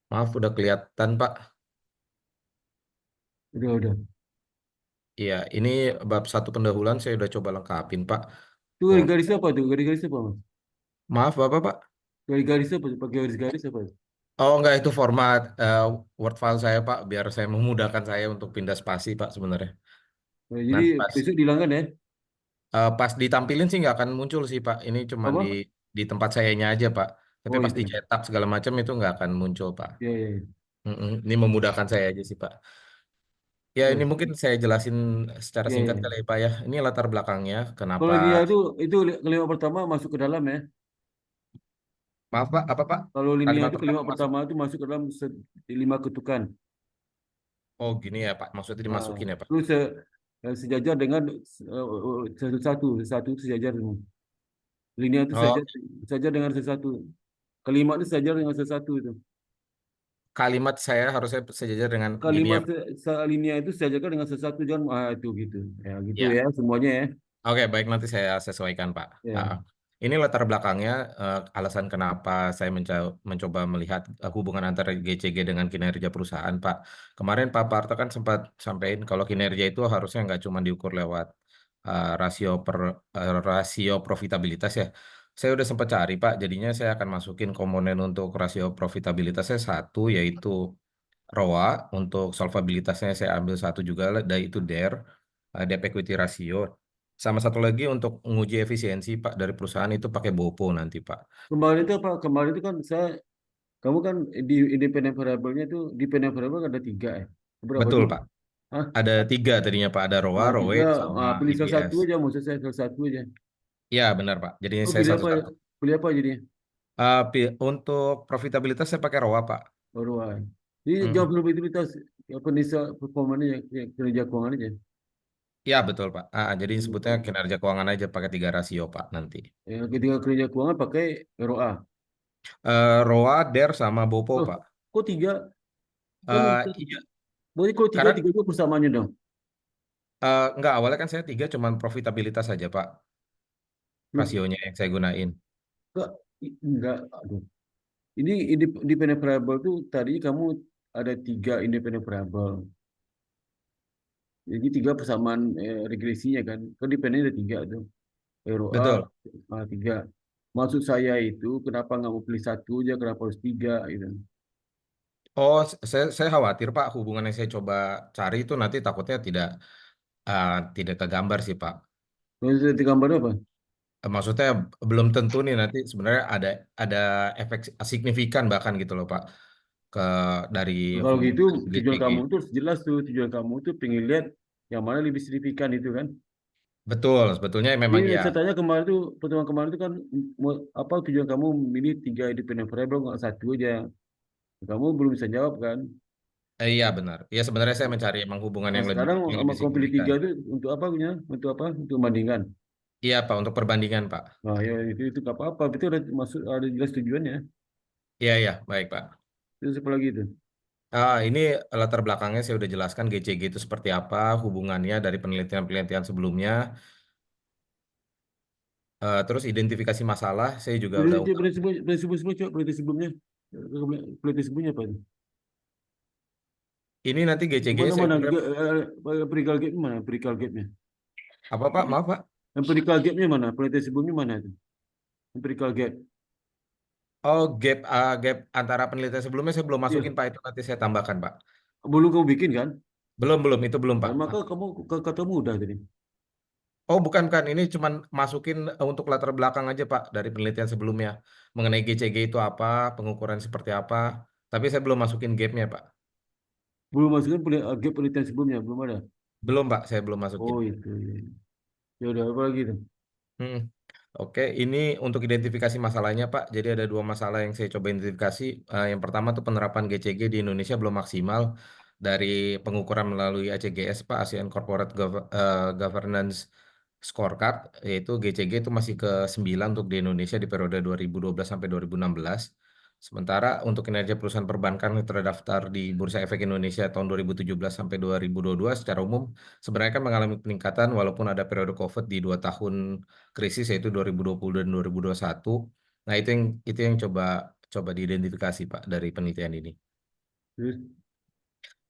Maaf udah kelihatan Pak. Udah. Iya, ini bab satu pendahuluan saya udah coba lengkapin Pak. Itu Oh, garis apa tuh? Garis apa, Mas? maaf Bapak Pak. Garis apa? Pakai garis apa? Oh enggak, itu format Word file saya Pak. Biar saya memudahkan saya untuk pindah spasi Pak sebenarnya. Jadi Nanti pas besok dihilangkan ya? pas ditampilin sih nggak akan muncul sih Pak. Ini cuma Apa? di tempat sayanya aja Pak. Tapi Oh pas iya. dicetak segala macam itu nggak akan muncul Pak. Ya. Ini memudahkan saya aja sih Pak. Ya Ya, ini mungkin saya jelasin secara singkat ya. kali ya Pak ya. Ini latar belakangnya Kalau kenapa. dia itu kelima pertama masuk ke dalam ya. Maaf Pak, apa Pak? Kalau linear Kalimat itu kelima pertama masuk. pertama itu masuk ke dalam 5 ketukan. Oh gini ya Pak, maksudnya Nah, dimasukin ya Pak. terus sejajar dengan satu itu sejajar. Linear itu Oh, sejajar dengan sesuatu. Kalimat itu sejajar dengan sesuatu itu. kalimat saya harusnya sejajar dengan gini ya Kalimat Pak. linear itu sejajar dengan sesuatu jangan itu gitu. Ya gitu Ya. ya semuanya ya. Oke, baik nanti saya sesuaikan Pak. Ya. Ini latar belakangnya alasan kenapa saya mencoba melihat hubungan antara GCG dengan kinerja perusahaan Pak. Kemarin Pak Parto kan sempat sampaikan kalau kinerja itu harusnya nggak cuma diukur lewat rasio profitabilitas ya. Saya udah sempat cari Pak, jadinya saya akan masukin komponen untuk rasio profitabilitasnya satu yaitu ROA, untuk solvabilitasnya saya ambil satu juga, yaitu DER, debt equity ratio. Sama satu lagi untuk menguji efisiensi Pak dari perusahaan itu pakai BOPO nanti Pak. Kemarin itu apa? Kemarin itu kan kamu kan di independent variable-nya itu dependent variable ada 3 ya. Berapa Betul tuh? Pak. Hah? Ada tiga tadinya Pak, ada ROA, ROE, Tiga. sama Pilih salah satu EPS. aja, maksud saya salah satu aja. Ya benar Pak. Jadi Oh, saya satu-satu. pilih apa jadinya? Untuk profitabilitas saya pakai ROA Pak. Baruan. Jadi jawab Mm-mm. probabilitas apa nisa performanya kinerja keuangan aja. Ya betul Pak. Jadi sebutnya Hmm. kinerja keuangan aja pakai 3 rasio Pak nanti. Ketika kinerja keuangan pakai ROA. ROA, DER, sama BOPO Oh, Pak. kok tiga? Kan Iya. berarti kalau tiga Karena tiga itu persamaannya dong. nggak, awalnya kan saya tiga cuman profitabilitas saja Pak. Loh, Rasionya yang saya gunain. enggak. Aduh. Ini independent variable tuh tadi kamu ada 3 independent variable. Jadi tiga persamaan regresinya kan. Kan dependennya ada tiga tuh. ROA Betul. tiga. Maksud saya itu kenapa nggak mau pilih satu aja, kenapa harus tiga gitu. Oh, saya khawatir Pak, hubungan yang saya coba cari itu nanti takutnya tidak kegambar sih Pak. Terus di gambar apa? Maksudnya belum tentu nih nanti sebenarnya ada efek signifikan bahkan gitu loh Pak ke dari Nah, kalau gitu hubungan tujuan GCG. kamu tuh jelas tuh, tujuan kamu tuh pengen lihat yang mana lebih signifikan itu kan. Betul, sebetulnya Jadi memang ya. saya tanya kemarin tuh, pertemuan kemarin itu kan apa tujuan kamu memilih tiga independent variable nggak satu aja. Kamu belum bisa jawab kan. Iya benar. Ya sebenarnya saya mencari emang hubungan Nah yang lebih sekarang yang sama lebih kamu pilih signifikan. tiga itu untuk apa punya? Untuk apa? Untuk membandingkan. Iya Pak, untuk perbandingan Pak. Nah ya itu nggak apa-apa. Itu ada masuk ada jelas tujuannya. Iya iya, baik Pak. Terus apa lagi itu? Ini latar belakangnya saya udah jelaskan GCG itu seperti apa, hubungannya dari penelitian-penelitian sebelumnya. Terus identifikasi masalah, saya juga udah Peneliti ungkap. peneliti sebelumnya coba peneliti sebelumnya. Peneliti sebelumnya apa? Ini nanti GCG Mana saya mana kira perikal gap mana? Perikal gapnya. apa Pak? Maaf Pak. Yang perikal gapnya mana? Peneliti sebelumnya mana itu? Yang perikal gap. Oh, gap antara penelitian sebelumnya saya belum Iya. masukin Pak, itu nanti saya tambahkan Pak. Belum kamu bikin kan? Belum itu belum Pak. Nah, maka kamu katamu udah tadi. Oh bukan, ini cuman masukin untuk latar belakang aja Pak dari penelitian sebelumnya mengenai GCG itu apa, pengukuran seperti apa. Tapi saya belum masukin gapnya Pak. Belum masukkan gap penelitian sebelumnya, belum ada. Belum Pak, saya belum masukin. Oh itu. Ya, ya udah apa lagi tuh? Hmm. Oke, ini untuk identifikasi masalahnya Pak. Jadi ada dua masalah yang saya coba identifikasi. Yang pertama tuh penerapan GCG di Indonesia belum maksimal dari pengukuran melalui ACGS Pak, ASEAN Corporate Governance Scorecard, yaitu GCG itu masih ke 9 untuk di Indonesia di periode 2012 sampai 2016. Sementara untuk kinerja perusahaan perbankan yang terdaftar di Bursa Efek Indonesia tahun 2017 sampai 2022 secara umum sebenarnya kan mengalami peningkatan walaupun ada periode COVID di 2 tahun krisis yaitu 2020 dan 2021. Nah, itu yang coba diidentifikasi Pak dari penelitian ini. Terus,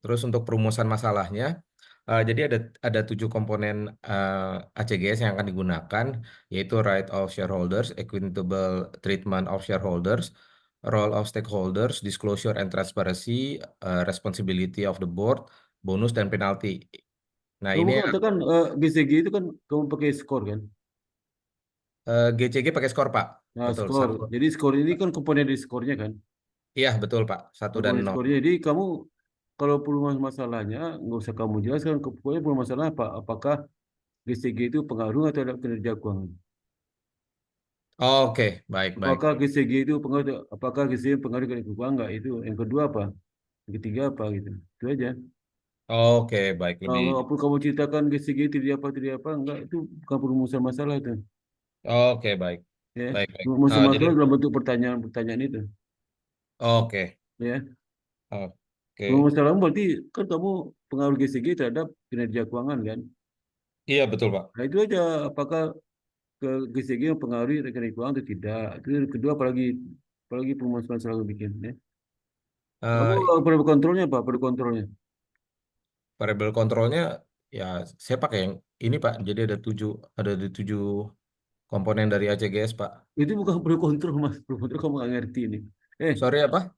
Terus untuk perumusan masalahnya, jadi ada 7 komponen ACGS yang akan digunakan, yaitu right of shareholders, equitable treatment of shareholders, role of stakeholders, disclosure and transparency, responsibility of the board, bonus dan penalti. Nah, kamu ini katakan GCG itu kan kamu pakai skor kan? GCG pakai skor Pak. Nah Betul, skor. satu. Jadi skor ini kan komponen dari skornya kan? Iya, betul Pak. 1 dan Komponen 0. skornya. Jadi kamu kalau perlu masalahnya nggak usah kamu jelaskan. Pokoknya perlu masalah apa? Apakah GCG itu pengaruh terhadap kinerja keuangan? Oke, baik. Apakah GCG itu pengaruh? Apakah GCG pengaruh kinerja keuangan? Nggak itu. Yang kedua apa? Yang ketiga apa gitu? Itu aja. Oke, baik. Lebih. Kalau apa kamu ceritakan GCG tidak apa, enggak itu bukan perumusan masalah itu, Oke, baik. ya. Baik. Perumusan Jadi, masalah dalam bentuk pertanyaan-pertanyaan itu, oke. ya. Oke. Perumusan masalah berarti kan kamu pengaruh GCG terhadap kinerja keuangan kan. Iya, betul, Pak. Nah itu aja apakah ke GCG mempengaruhi kinerja keuangan atau tidak. Itu yang kedua apalagi perumusan masalah yang bikin, ya. Kamu Eh, perlu kontrolnya apa? Perlu kontrolnya. variable kontrolnya, ya, saya pakai yang ini, Pak. Jadi ada tujuh komponen dari ACGS, Pak. Itu bukan perlu kontrol mas, perlu kontrol kamu nggak ngerti ini. Eh, Sorry, apa?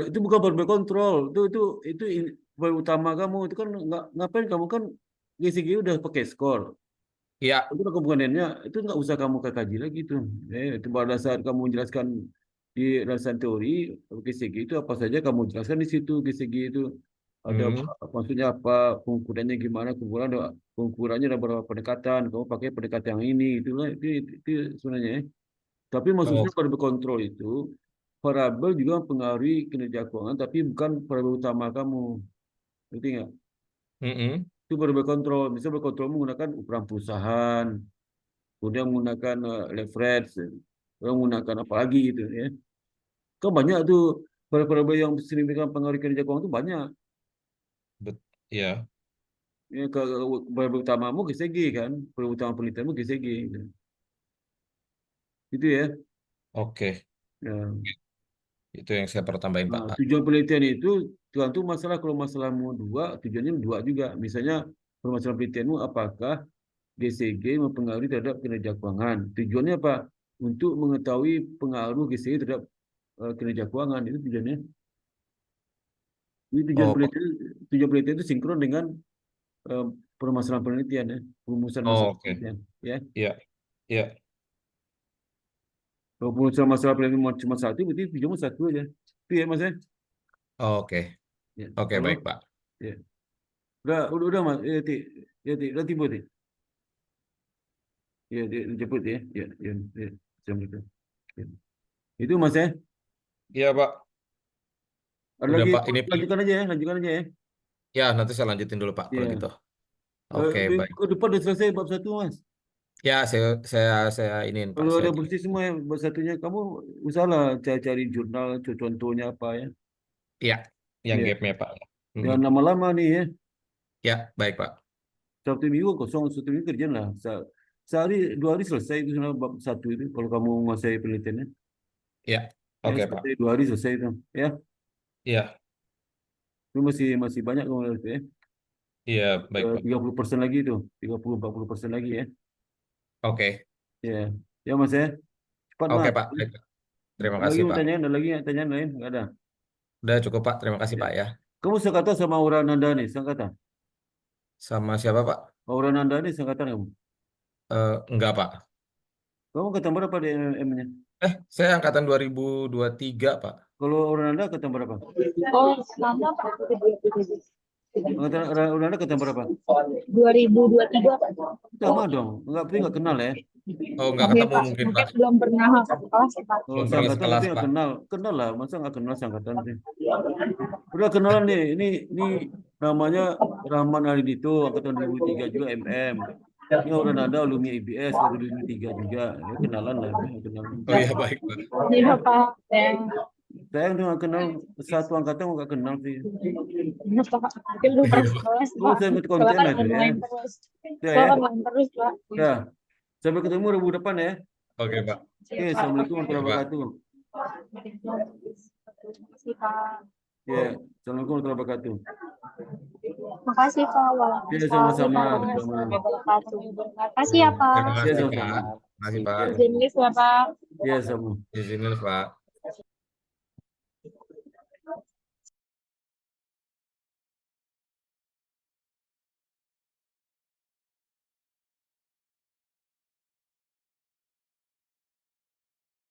Itu bukan berbagai kontrol. Itu poin utama kamu itu kan ngapain kamu kan GCG udah pakai skor. Iya. Itu komponennya itu nggak usah kamu kaji lagi tuh. Itu pada saat kamu menjelaskan di dasar teori GCG itu apa saja kamu jelaskan di situ GCG itu ada Hmm. maksudnya apa pengukurannya gimana pengukurannya ada beberapa pendekatan kamu pakai pendekatan yang ini itulah itu sebenarnya. Tapi Oh. maksudnya pada berkontrol itu variabel juga mempengaruhi kinerja keuangan, tapi bukan variabel utama kamu. Ngerti nggak? Mm-mm. Itu baru berkontrol. Bisa berkontrol menggunakan ukuran perusahaan, kemudian menggunakan leverage, kemudian menggunakan apa lagi gitu ya. Kan banyak tuh variabel yang signifikan pengaruh kinerja keuangan itu banyak. Iya. Ya, variabel utamamu GCG kan, variabel utama penelitianmu GCG. Gitu. Itu ya. Oke. Ya. Itu yang saya perlu tambahin, Pak. Nah, tujuan penelitian itu tergantung masalah kalau masalahmu dua, tujuannya dua juga. Misalnya permasalahan penelitianmu apakah GCG mempengaruhi terhadap kinerja keuangan. Tujuannya apa? Untuk mengetahui pengaruh GCG terhadap kinerja keuangan. Itu tujuannya. Ini Oh, tujuan penelitian itu sinkron dengan permasalahan penelitian ya, perumusan oh, masalah oke. penelitian. Ya, Iya, iya. kalau perumusan masalah penelitian cuma satu, berarti tujuanmu satu aja. Itu ya Mas ya. Oh, oke. Ya. Oke, Halo? baik, Pak. Ya. Udah Mas. Udah timbul Ti. Ya, jemput ya. Ya. Jam itu. Ya. Itu Mas ya. Iya, Pak. Ada Udah, lagi, Pak. Ini lanjutkan aja ya. ya nanti saya lanjutin dulu, Pak, kalau Ya. gitu. Oke, baik. Ke depan udah selesai bab 1 Mas. Ya, saya iniin, Pak. Kalau Saya ada bersih semua ya, bab 1-nya kamu usahalah cari jurnal, contohnya apa ya. Iya, yang Ya. gapnya, Pak. Jangan lama-lama nih ya. Ya, baik, Pak. Sabtu Minggu kosong, Sabtu Minggu kerjaan lah. Sehari, 2 hari selesai itu bab 1 itu. Kalau kamu menguasai penelitiannya. Ya, Ya, oke, Pak. selesai, 2 hari selesai itu. Ya, Iya, itu masih banyak kamu itu ya. iya, baik, Pak. 30% lagi itu. 30-40% lagi ya. Oke, Ya, ya Mas ya. Cepat oke, Mas. Pak. Baik. Terima Lagi kasih, mau Pak. tanya, ada lagi tanyaan lain? Nggak ada. Udah cukup, Pak. Terima kasih, Ya. Pak, ya. Kamu sekata sama Aura Nanda nih, sekata. Sama siapa, Pak? Aura Nanda nih sekatan kamu. Enggak, Pak. Kamu angkatan berapa di MM-nya? Saya angkatan 2023, Pak. Kalau Aura Nanda angkatan berapa? Oh, lama Pak. Angkatan Aura Nanda angkatan berapa? 2023 Pak. Sama dong. Enggak kenal ya. Oh, enggak Oke, ketemu Pak. mungkin, Mungkin Pak. belum pernah ke kelas ya, Pak. Kalau Belum pernah seangkatan sekelas, tapi nggak Pak. kenal. Kenal lah, masa nggak kenal seangkatan sih. Udah kenalan nih. Ini namanya Rahman Aridito, angkatan 2003 juga MM. Ini orang Nanda alumni IBS 2003 juga. Ya, kenalan lah. Ya, kenalan. Oh iya, baik, Pak. Iya, Pak. Saya nggak kenal satu angkatan nggak kenal sih. Iya, Pak. Mungkin belum pernah ke kelas, Oh, Pak. saya ikut konten Soalnya kan aja ya. online terus. Ya, Soalnya ya. online terus, Pak. Ya. Sampai ketemu Rabu depan ya. Oke, Pak. Oke, Assalamualaikum warahmatullahi Pak. wabarakatuh. Terima kasih, Pak. Ya, Assalamualaikum warahmatullahi wabarakatuh. Makasih, Pak. Ya, sama-sama. Terima kasih ya, Pak. Terima kasih, sama-sama. Pak. Terima kasih, Pak. Ya, Izin list ya, Pak. ya sama. Izinin, Pak.